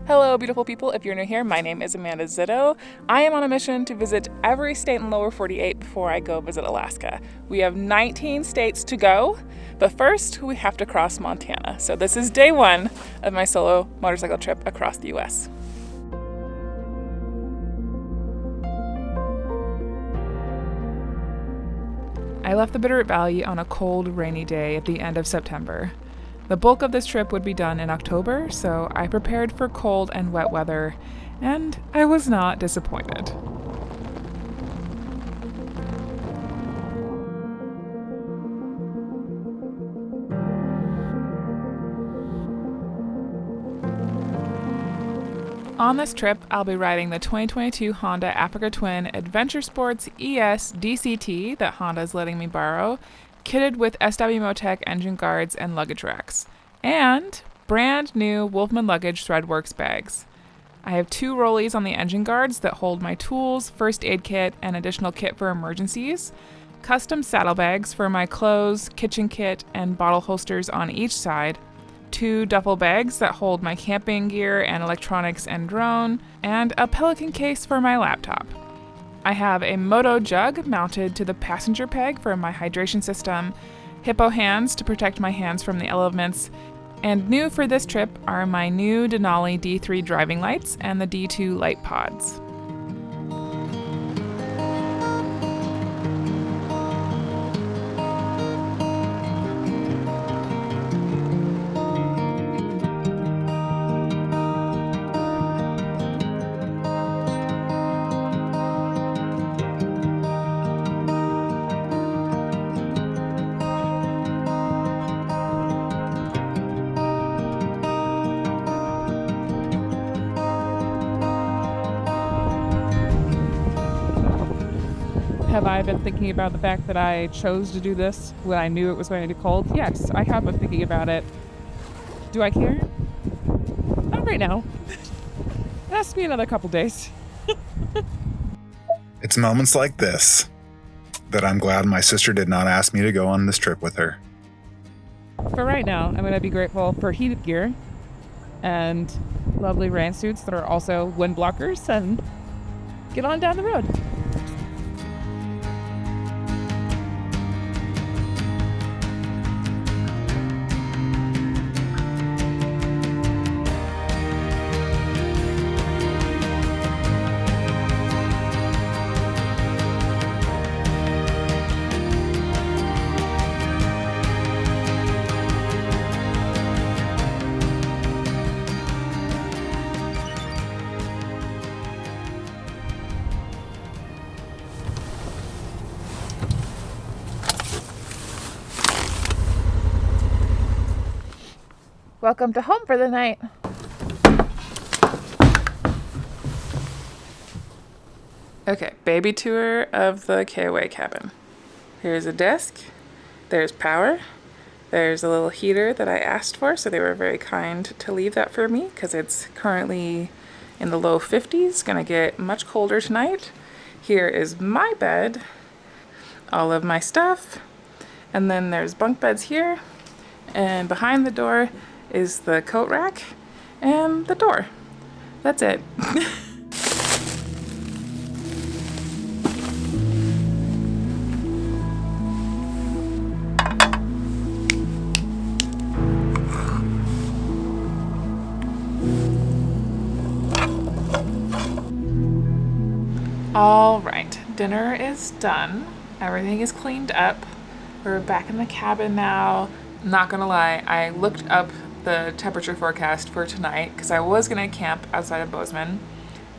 Hello, beautiful people. If you're new here, my name is Amanda Zitto. I am on a mission to visit every state in the lower 48 before I go visit Alaska. We have 19 states to go, but first we have to cross Montana. So this is day one of my solo motorcycle trip across the U.S. I left the Bitterroot Valley on a cold, rainy day at the end of September. The bulk of this trip would be done in October, so I prepared for cold and wet weather, and I was not disappointed. On this trip, I'll be riding the 2022 Honda Africa Twin Adventure Sports ES DCT that Honda is letting me borrow, kitted with SW Motec engine guards and luggage racks, and brand new Wolfman Luggage Threadworks bags. I have 2 rollies on the engine guards that hold my tools, first aid kit, and additional kit for emergencies, custom saddlebags for my clothes, kitchen kit, and bottle holsters on each side, 2 duffel bags that hold my camping gear and electronics and drone, and a Pelican Case for my laptop. I have a Moto Jug mounted to the passenger peg for my hydration system, Hippo Hands to protect my hands from the elements, and new for this trip are my new Denali D3 driving lights and the D2 light pods. Have I been thinking about the fact that I chose to do this when I knew it was going to be cold? Yes, I have been thinking about it. Do I care? Not right now. It has to be another couple days. It's moments like this that I'm glad my sister did not ask me to go on this trip with her. For right now, I'm going to be grateful for heated gear and lovely rain suits that are also wind blockers, and get on down the road. Welcome to home for the night. Okay, baby tour of the KOA cabin. Here's a desk, there's power, there's a little heater that I asked for, so they were very kind to leave that for me because it's currently in the low 50s, gonna get much colder tonight. Here is my bed, all of my stuff, and then there's bunk beds here, and behind the door is the coat rack and the door. That's it. All right, dinner is done. Everything is cleaned up. We're back in the cabin now. Not gonna lie, I looked up the temperature forecast for tonight because I was gonna camp outside of Bozeman,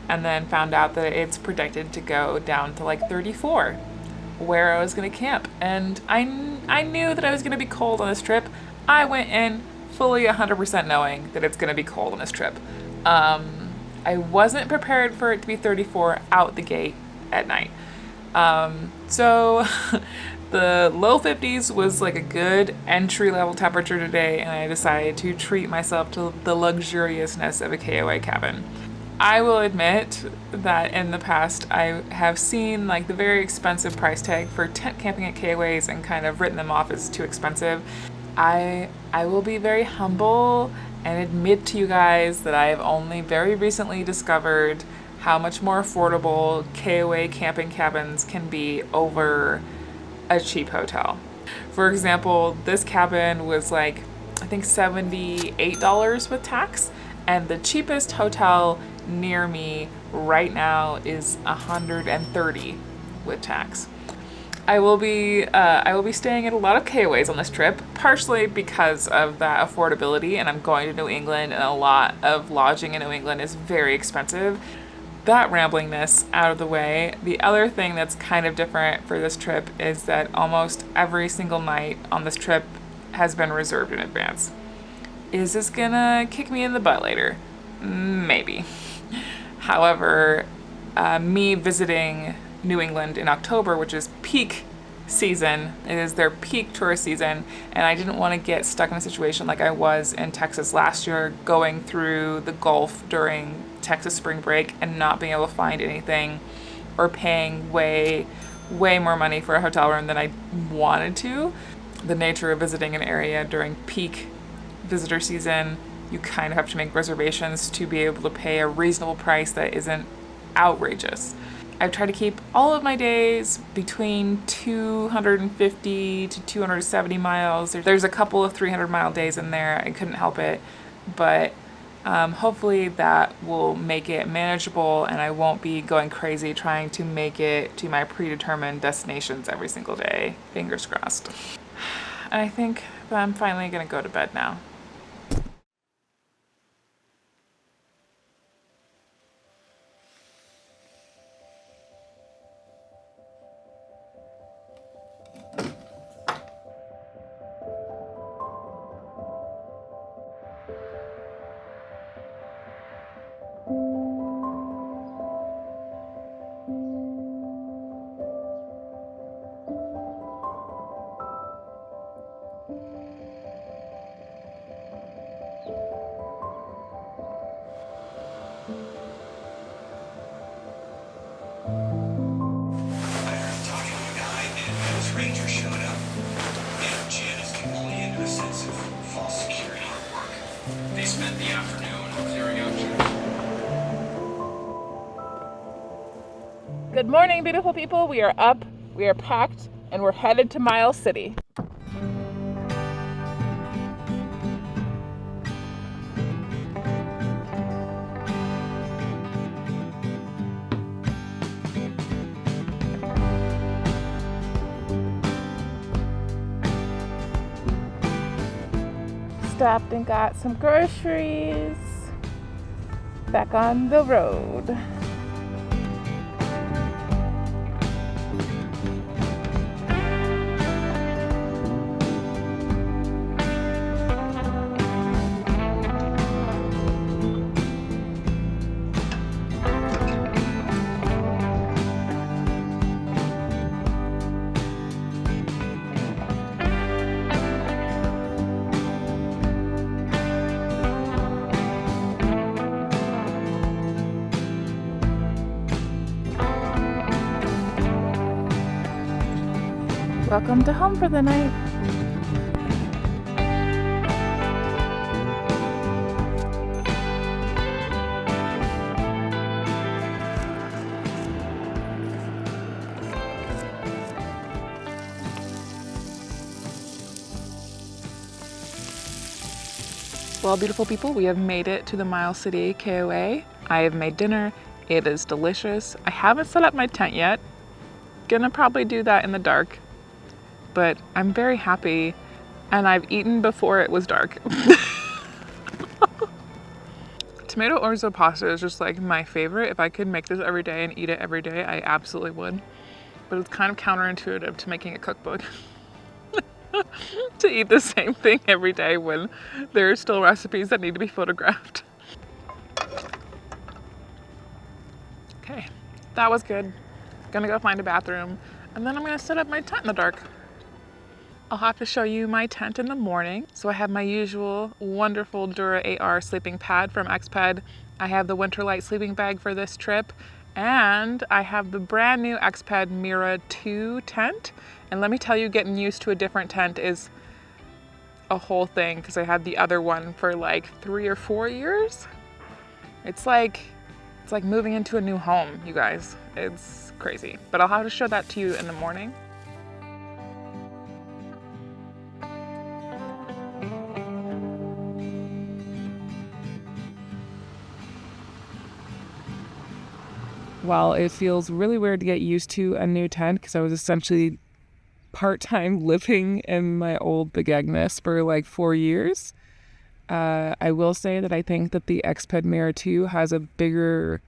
and then found out that it's predicted to go down to like 34 where I was gonna camp, and I knew that I was gonna be cold on this trip. I went in fully 100% knowing that it's gonna be cold on this trip. I wasn't prepared for it to be 34 out the gate at night. So the low 50s was like a good entry level temperature today, and I decided to treat myself to the luxuriousness of a KOA cabin. I will admit that in the past I have seen like the very expensive price tag for tent camping at KOAs and kind of written them off as too expensive. I will be very humble and admit to you guys that I have only very recently discovered how much more affordable KOA camping cabins can be over a cheap hotel. For example, this cabin was like, I think $78 with tax, and the cheapest hotel near me right now is $130 with tax. I will be staying at a lot of KOAs on this trip, partially because of that affordability, and I'm going to New England, and a lot of lodging in New England is very expensive. That ramblingness out of the way, the other thing that's kind of different for this trip is that almost every single night on this trip has been reserved in advance. Is this gonna kick me in the butt later? Maybe. However, me visiting New England in October, which is peak season, it is their peak tourist season, and I didn't want to get stuck in a situation like I was in Texas last year, going through the Gulf during Texas spring break and not being able to find anything, or paying way more money for a hotel room than I wanted to. The nature of visiting an area during peak visitor season, you kind of have to make reservations to be able to pay a reasonable price that isn't outrageous. I've tried to keep all of my days between 250 to 270 miles. There's a couple of 300-mile days in there. I couldn't help it. But hopefully that will make it manageable, and I won't be going crazy trying to make it to my predetermined destinations every single day. Fingers crossed. And I think that I'm finally going to go to bed now. Good morning, beautiful people. We are up, we are packed, and we're headed to Miles City. Stopped and got some groceries. Back on the road. Welcome to home for the night. Well, beautiful people, we have made it to the Miles City KOA. I have made dinner. It is delicious. I haven't set up my tent yet. Gonna probably do that in the dark. But I'm very happy, and I've eaten before it was dark. Tomato orzo pasta is just like my favorite. If I could make this every day and eat it every day, I absolutely would. But it's kind of counterintuitive to making a cookbook. To eat the same thing every day when there are still recipes that need to be photographed. Okay, that was good. Gonna go find a bathroom, and then I'm gonna set up my tent in the dark. I'll have to show you my tent in the morning. So I have my usual wonderful Dura AR sleeping pad from Xped. I have the Winterlight sleeping bag for this trip, and I have the brand new Xped Mira 2 tent. And let me tell you, getting used to a different tent is a whole thing because I had the other one for like 3 or 4 years. It's like moving into a new home, you guys. It's crazy. But I'll have to show that to you in the morning. While it feels really weird to get used to a new tent because I was essentially part-time living in my old Big Agnes for like 4 years, I will say that I think that the Xped Mirror 2 has a bigger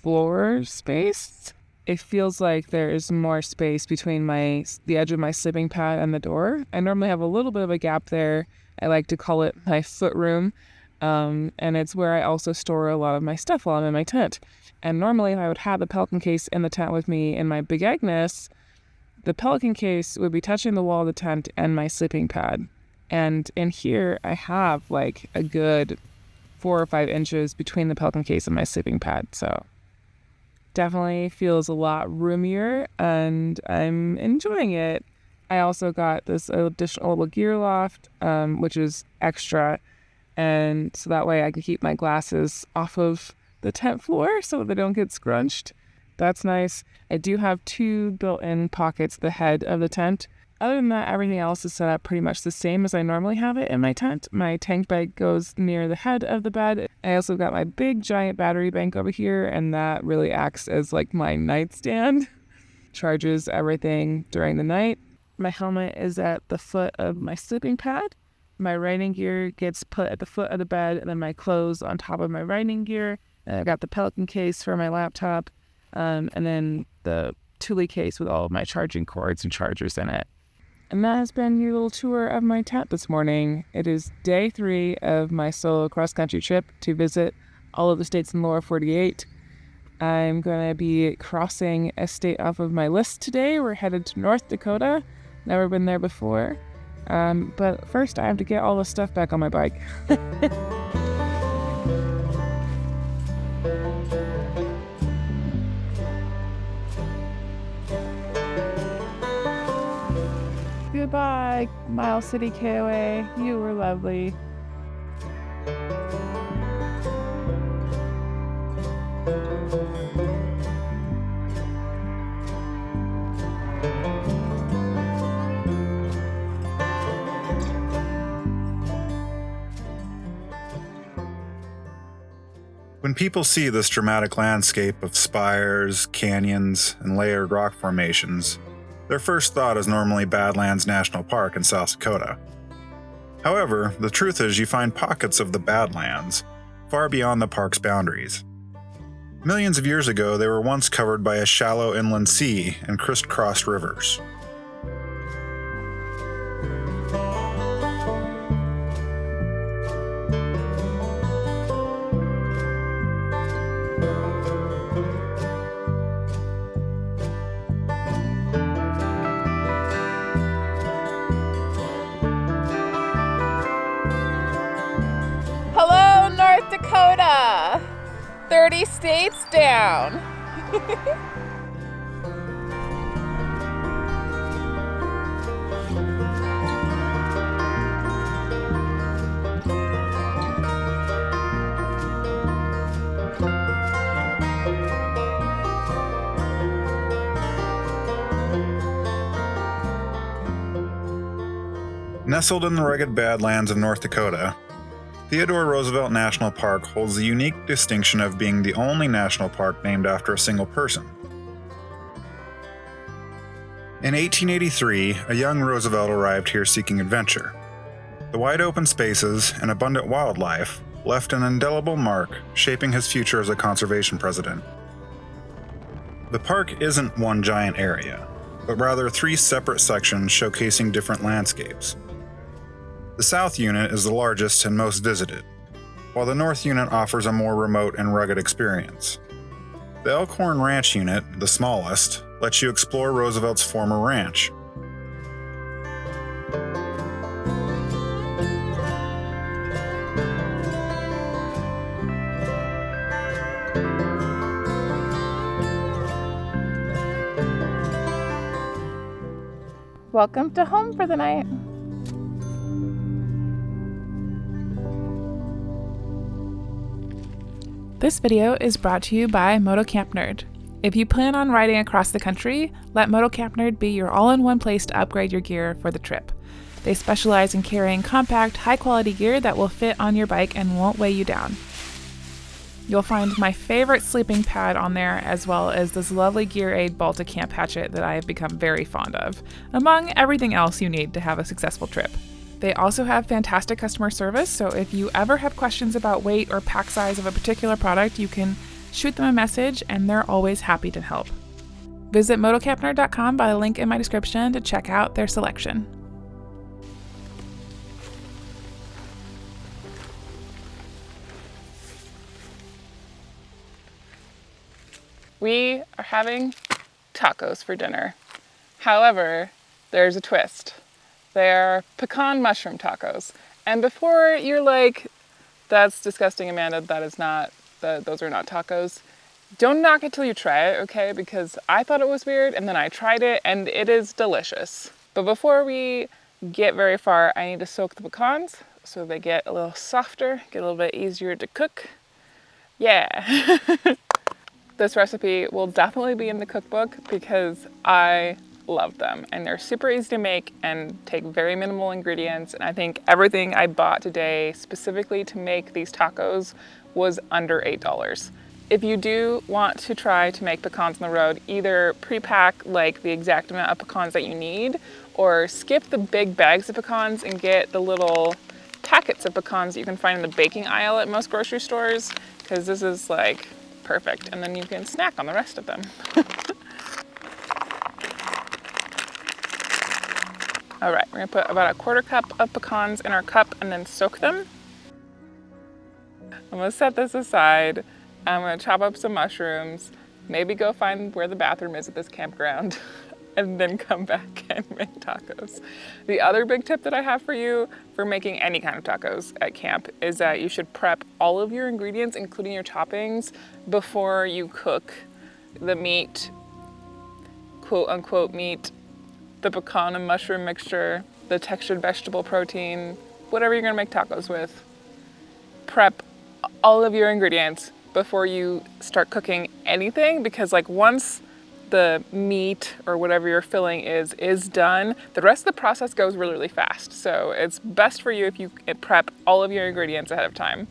floor space. It feels like there is more space between the edge of my sleeping pad and the door. I normally have a little bit of a gap there. I like to call it my foot room. And it's where I also store a lot of my stuff while I'm in my tent. And normally if I would have the Pelican Case in the tent with me in my Big Agnes, the Pelican Case would be touching the wall of the tent and my sleeping pad. And in here, I have like a good 4 or 5 inches between the Pelican Case and my sleeping pad. So definitely feels a lot roomier and I'm enjoying it. I also got this additional little gear loft, which is extra. And so that way I can keep my glasses off of the tent floor so they don't get scrunched. That's nice. I do have 2 built-in pockets at the head of the tent. Other than that, everything else is set up pretty much the same as I normally have it in my tent. My tank bag goes near the head of the bed. I also got my big giant battery bank over here, and that really acts as like my nightstand. Charges everything during the night. My helmet is at the foot of my sleeping pad. My riding gear gets put at the foot of the bed, and then my clothes on top of my riding gear. I've got the Pelican Case for my laptop, and then the Thule case with all of my charging cords and chargers in it. And that has been your little tour of my tent this morning. It is day 3 of my solo cross-country trip to visit all of the states in the lower 48. I'm going to be crossing a state off of my list today. We're headed to North Dakota. Never been there before. But first I have to get all the stuff back on my bike. Goodbye, Miles City KOA. You were lovely. When people see this dramatic landscape of spires, canyons, and layered rock formations, their first thought is normally Badlands National Park in South Dakota. However, the truth is you find pockets of the Badlands far beyond the park's boundaries. Millions of years ago, they were once covered by a shallow inland sea and crisscrossed rivers. Hello, North Dakota! 30 states down. Nestled in the rugged Badlands of North Dakota, Theodore Roosevelt National Park holds the unique distinction of being the only national park named after a single person. In 1883, a young Roosevelt arrived here seeking adventure. The wide open spaces and abundant wildlife left an indelible mark, shaping his future as a conservation president. The park isn't one giant area, but rather 3 separate sections showcasing different landscapes. The south unit is the largest and most visited, while the north unit offers a more remote and rugged experience. The Elkhorn Ranch unit, the smallest, lets you explore Roosevelt's former ranch. Welcome to home for the night. This video is brought to you by Moto Camp Nerd. If you plan on riding across the country, let Moto Camp Nerd be your all-in-one place to upgrade your gear for the trip. They specialize in carrying compact, high-quality gear that will fit on your bike and won't weigh you down. You'll find my favorite sleeping pad on there, as well as this lovely Gear Aid Baltic camp hatchet that I have become very fond of, among everything else you need to have a successful trip. They also have fantastic customer service, so if you ever have questions about weight or pack size of a particular product, you can shoot them a message and they're always happy to help. Visit motocampnerd.com by the link in my description to check out their selection. We are having tacos for dinner. However, there's a twist. They're pecan mushroom tacos. And before you're like, that's disgusting, Amanda, those are not tacos. Don't knock it till you try it, okay? Because I thought it was weird and then I tried it and it is delicious. But before we get very far, I need to soak the pecans so they get a little softer, get a little bit easier to cook. Yeah. This recipe will definitely be in the cookbook because I love them and they're super easy to make and take very minimal ingredients. And I think everything I bought today specifically to make these tacos was under $8. If you do want to try to make pecans on the road, either pre-pack like the exact amount of pecans that you need or skip the big bags of pecans and get the little packets of pecans that you can find in the baking aisle at most grocery stores, because this is like perfect, and then you can snack on the rest of them. All right, we're gonna put about a quarter cup of pecans in our cup and then soak them. I'm gonna set this aside. I'm gonna chop up some mushrooms, maybe go find where the bathroom is at this campground, and then come back and make tacos. The other big tip that I have for you for making any kind of tacos at camp is that you should prep all of your ingredients, including your toppings, before you cook the meat, quote unquote meat, the pecan and mushroom mixture, the textured vegetable protein, whatever you're gonna make tacos with. Prep all of your ingredients before you start cooking anything, because like once the meat or whatever your filling is done, the rest of the process goes really, really fast. So it's best for you if you prep all of your ingredients ahead of time.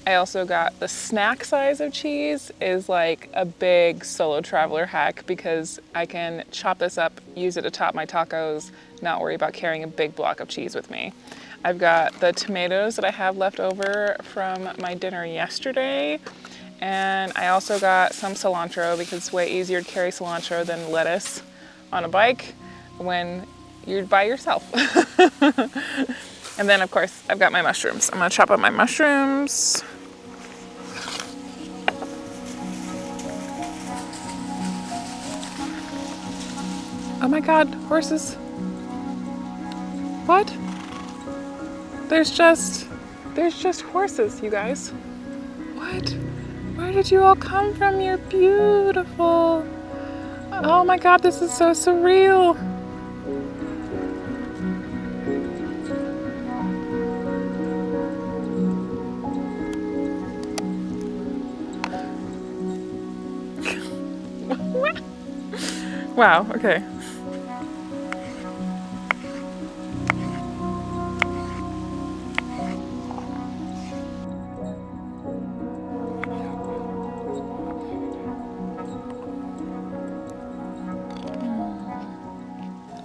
I also got the snack size of cheese is like a big solo traveler hack because I can chop this up, use it to top my tacos, not worry about carrying a big block of cheese with me. I've got the tomatoes that I have left over from my dinner yesterday. And I also got some cilantro because it's way easier to carry cilantro than lettuce on a bike when you're by yourself. And then of course I've got my mushrooms. I'm gonna chop up my mushrooms. Oh my God, horses. What? There's just horses, you guys. What? Where did you all come from? You're beautiful. Oh my God, this is so surreal. Wow, okay.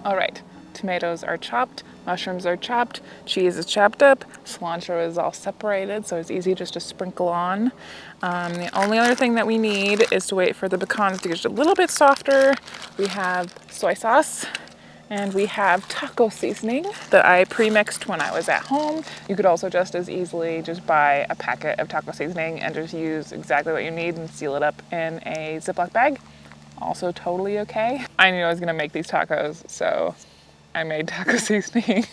All right, tomatoes are chopped, mushrooms are chopped, cheese is chopped up, cilantro is all separated, so it's easy just to sprinkle on. The only other thing that we need is to wait for the pecans to get just a little bit softer. We have soy sauce and we have taco seasoning that I pre-mixed when I was at home. You could also just as easily just buy a packet of taco seasoning and just use exactly what you need and seal it up in a Ziploc bag. Also totally okay. I knew I was gonna make these tacos, so I made taco seasoning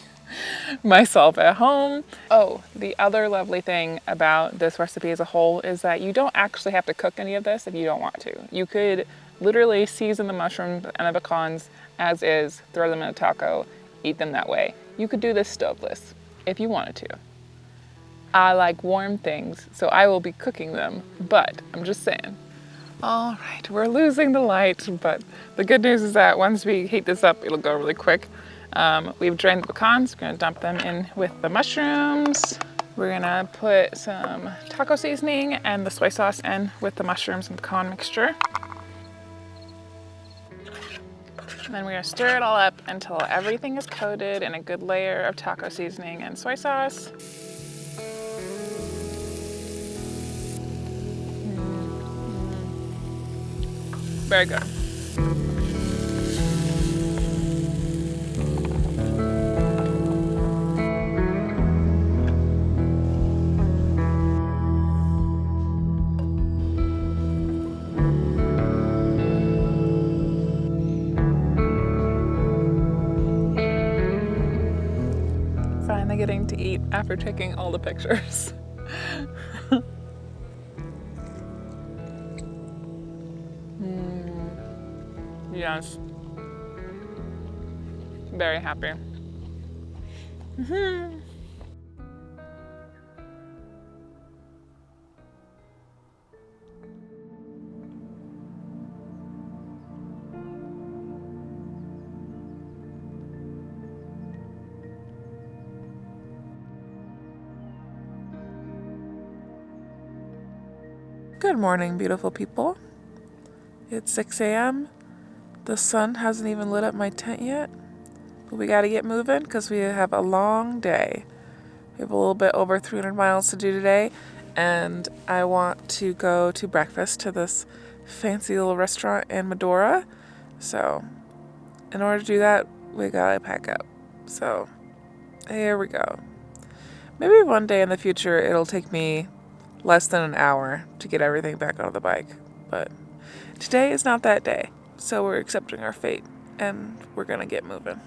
myself at home. Oh, the other lovely thing about this recipe as a whole is that you don't actually have to cook any of this if you don't want to. You could literally season the mushrooms and the pecans as is, throw them in a taco, eat them that way. You could do this stoveless if you wanted to. I like warm things, so I will be cooking them, but I'm just saying. All right, we're losing the light, but the good news is that once we heat this up, it'll go really quick. We've drained the pecans. We're gonna dump them in with the mushrooms. We're gonna put some taco seasoning and the soy sauce in with the mushrooms and pecan mixture. And then we're gonna stir it all up until everything is coated in a good layer of taco seasoning and soy sauce. Very good. Finally getting to eat after taking all the pictures. Yes. Very happy. Good morning, beautiful people. It's 6 a.m. The sun hasn't even lit up my tent yet, but we gotta get moving because we have a long day. We have a little bit over 300 miles to do today, and I want to go to breakfast to this fancy little restaurant in Medora. So, in order to do that, we gotta pack up. So, here we go. Maybe one day in the future it'll take me less than an hour to get everything back on the bike, but today is not that day. So we're accepting our fate, and we're gonna get moving.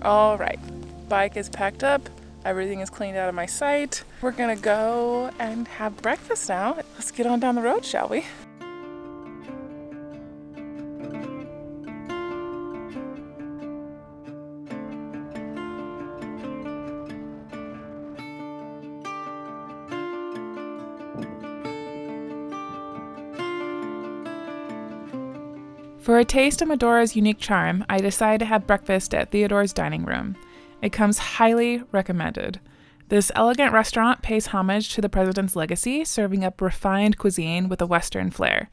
All right, bike is packed up. Everything is cleaned out of my sight. We're gonna go and have breakfast now. Let's get on down the road, shall we? For a taste of Medora's unique charm, I decided to have breakfast at Theodore's Dining Room. It comes highly recommended. This elegant restaurant pays homage to the president's legacy, serving up refined cuisine with a Western flair.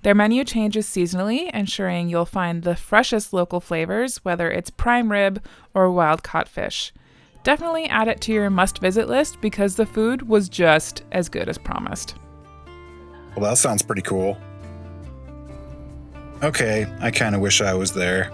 Their menu changes seasonally, ensuring you'll find the freshest local flavors, whether it's prime rib or wild-caught fish. Definitely add it to your must-visit list because the food was just as good as promised. Well, that sounds pretty cool. Okay, I kind of wish I was there.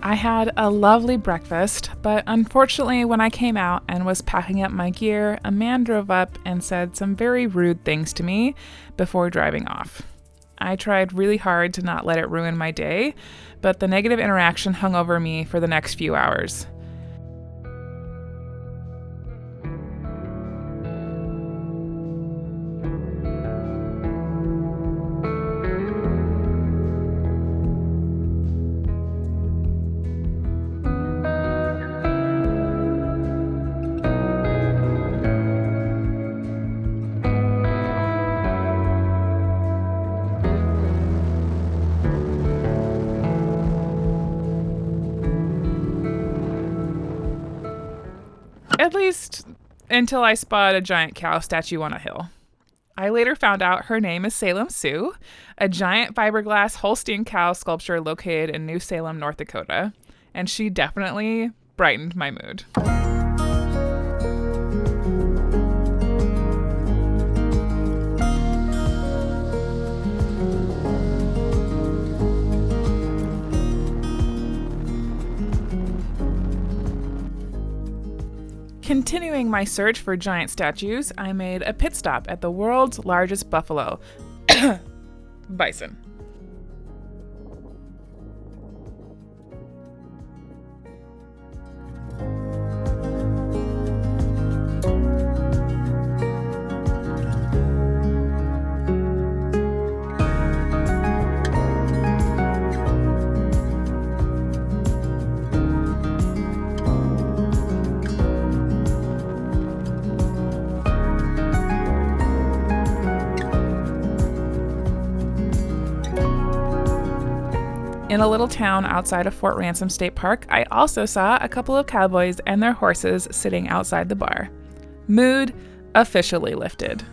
I had a lovely breakfast, but unfortunately when I came out and was packing up my gear, a man drove up and said some very rude things to me before driving off. I tried really hard to not let it ruin my day, but the negative interaction hung over me for the next few hours. At least until I spotted a giant cow statue on a hill. I later found out her name is Salem Sue, a giant fiberglass Holstein cow sculpture located in New Salem, North Dakota, and she definitely brightened my mood. Continuing my search for giant statues, I made a pit stop at the world's largest buffalo, Bison. In a little town outside of Fort Ransom State Park, I also saw a couple of cowboys and their horses sitting outside the bar. Mood officially lifted.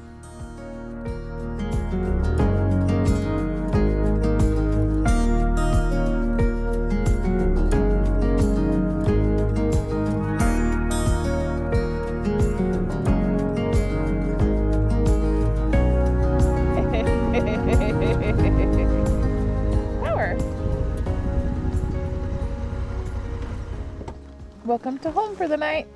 Welcome to home for the night.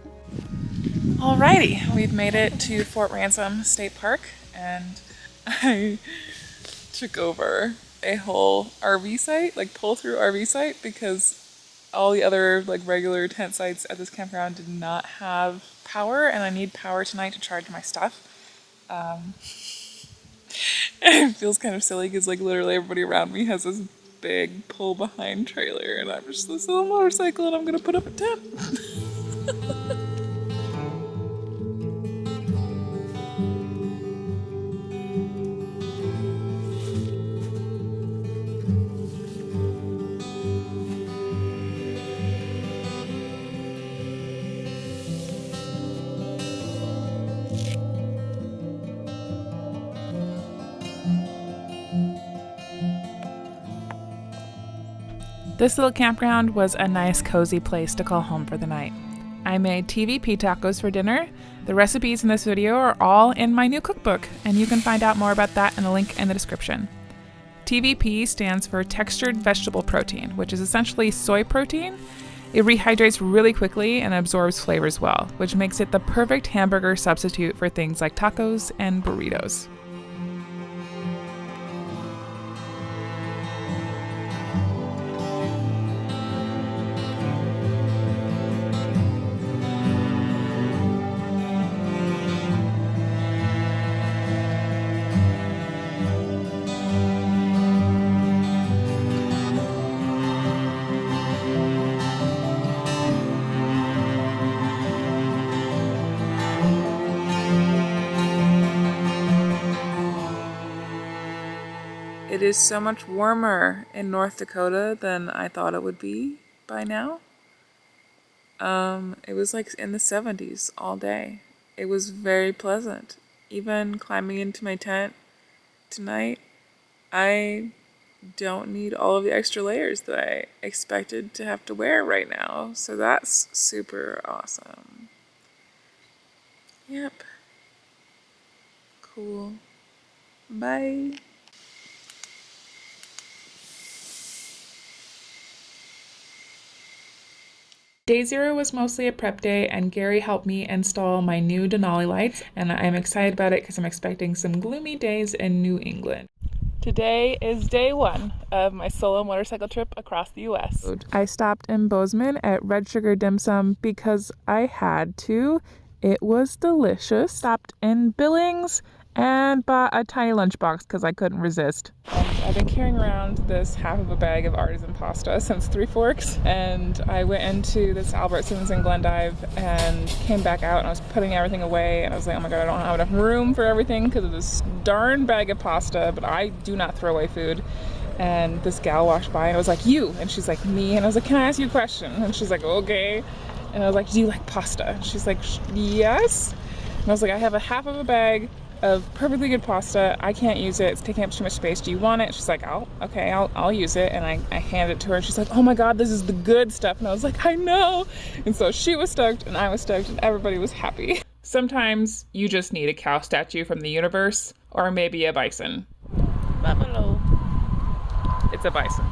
Alrighty, we've made it to Fort Ransom State Park, and I took over a whole RV site, like pull-through RV site, because all the other like regular tent sites at this campground did not have power, and I need power tonight to charge my stuff. It feels kind of silly because like literally everybody around me has this big pull behind trailer, and I'm just this little motorcycle, and I'm gonna put up a tent. This little campground was a nice, cozy place to call home for the night. I made TVP tacos for dinner. The recipes in this video are all in my new cookbook, and you can find out more about that in the link in the description. TVP stands for Textured Vegetable Protein, which is essentially soy protein. It rehydrates really quickly and absorbs flavors well, which makes it the perfect hamburger substitute for things like tacos and burritos. It is so much warmer in North Dakota than I thought it would be by now. It was like in the 70s all day. It was very pleasant. Even climbing into my tent tonight, I don't need all of the extra layers that I expected to have to wear right now. So that's super awesome. Yep. Cool. Bye. Day 0 was mostly a prep day, and Gary helped me install my new Denali lights, and I'm excited about it because I'm expecting some gloomy days in New England. Today is day 1 of my solo motorcycle trip across the US. I stopped in Bozeman at Red Sugar Dim Sum because I had to. It was delicious. Stopped in Billings and bought a tiny lunchbox because I couldn't resist. I've been carrying around this half of a bag of artisan pasta since Three Forks, and I went into this Albertsons in Glendive and came back out, and I was putting everything away, and I was like, oh my god, I don't have enough room for everything because of this darn bag of pasta, but I do not throw away food. And this gal walked by and I was like, you, and she's like, me, and I was like, can I ask you a question? And she's like, okay. And I was like, do you like pasta? And she's like, yes. And I was like, I have a half of a bag of perfectly good pasta. I can't use it. It's taking up too much space. Do you want it? She's like, I'll use it. And I hand it to her and she's like, oh my God, this is the good stuff. And I was like, I know. And so she was stoked and I was stoked and everybody was happy. Sometimes you just need a cow statue from the universe or maybe a bison. Buffalo. It's a bison.